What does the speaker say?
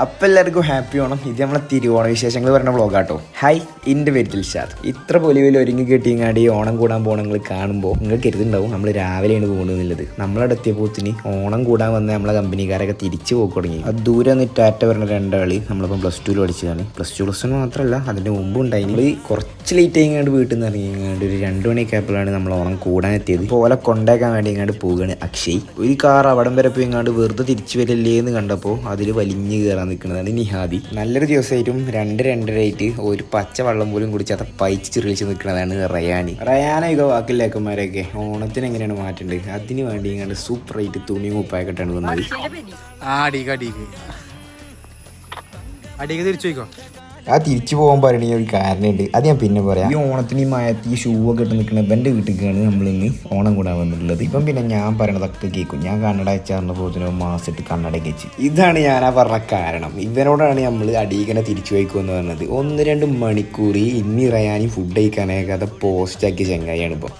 അപ്പം എല്ലാവർക്കും ഹാപ്പി ഓണം. ഇത് നമ്മളെ തിരുവോണ വിശേഷങ്ങൾ പറഞ്ഞ വ്ളോഗാട്ടോ. ഹായ്, എൻ്റെ പേര് ദിൽഷാദ്. ഇത്ര പൊലിവിൽ ഒരുങ്ങി കെട്ടിയങ്ങാടി ഓണം കൂടാൻ പോകണം നിങ്ങൾ കാണുമ്പോൾ നിങ്ങൾ കരുതുണ്ടാവും നമ്മൾ രാവിലെയാണ് പോകുന്നത്. നമ്മളവിടെ എത്തിയപ്പോത്തിന് ഓണം കൂടാൻ വന്ന നമ്മളെ കമ്പനിക്കാരൊക്കെ തിരിച്ചു പോയി തുടങ്ങി. അത് ദൂരെ നിന്ന് ടാറ്റ പറഞ്ഞ രണ്ടാളി നമ്മളിപ്പം +2 പഠിച്ചതാണ്. +2 മാത്രമല്ല അതിൻ്റെ മുമ്പ് ഉണ്ടായി. നമ്മൾ കുറച്ച് ലേറ്റ് ആയിങ്ങാണ്ട് വീട്ടിൽ നിന്ന് ഇറങ്ങിങ്ങാണ്ട് ഒരു 2 മണിയൊക്കെ ആയപ്പോഴാണ് നമ്മൾ ഓണം കൂടാൻ എത്തിയത്. പോലെ കൊണ്ടാക്കാൻ വേണ്ടി ഇങ്ങാണ്ട് പോവുകയാണ് അക്ഷയ്. ഒരു കാർ അവിടം വരെ പോയി ഇങ്ങാണ്ട് വെറുതെ തിരിച്ചു വരില്ലേ എന്ന് കണ്ടപ്പോൾ അതിൽ വലിഞ്ഞ് കയറാൻ നിൽക്കുന്നതാണ് നിഹാദി. നല്ലൊരു ദിവസമായിട്ടും 2-2:30 ഒരു പച്ച വെള്ളം പോലും കുടിച്ചാത്ത പൈച്ച് ചിറിളിച്ച് നിൽക്കുന്നതാണ് റയാനൊക്കെ വാക്കില്ലേക്കന്മാരൊക്കെ ഓണത്തിന് എങ്ങനെയാണ് മാറ്റേണ്ടത് അതിന് വേണ്ടി ഇങ്ങാണ്ട് സൂപ്പറായിട്ട് തുണിയും ഉപ്പായിട്ടാണ് വന്നത്. ആ തിരിച്ചു പോകാൻ പറയണ ഒരു കാരണമുണ്ട്, അത് ഞാൻ പിന്നെ പറയാം. ഈ ഓണത്തിന് ഈ മയത്ത് ഈ ഷൂ ഒക്കെ ഇട്ട് നിൽക്കുന്ന എൻ്റെ വീട്ടിലേക്കാണ് നമ്മളിന്ന് ഓണം കൂടാൻ വന്നിട്ടുള്ളത്. ഇപ്പം പിന്നെ ഞാൻ പറയണതൊക്കെ കേൾക്കും. ഞാൻ കണ്ണട അയച്ചാറിന് പോകുന്ന മാസമായിട്ട് കണ്ണടയൊക്കെ വെച്ച്. ഇതാണ് ഞാനാ പറഞ്ഞ കാരണം. ഇവനോടാണ് നമ്മൾ അടിയിങ്ങനെ തിരിച്ചു വയ്ക്കുമെന്ന് പറഞ്ഞത്. 1-2 മണിക്കൂർ ഇനി റയാനി ഫുഡ് കഴിക്കാനൊക്കെ അത് പോസ്റ്റാക്കിയ ചെങ്ങായിയാണ് ഇപ്പം.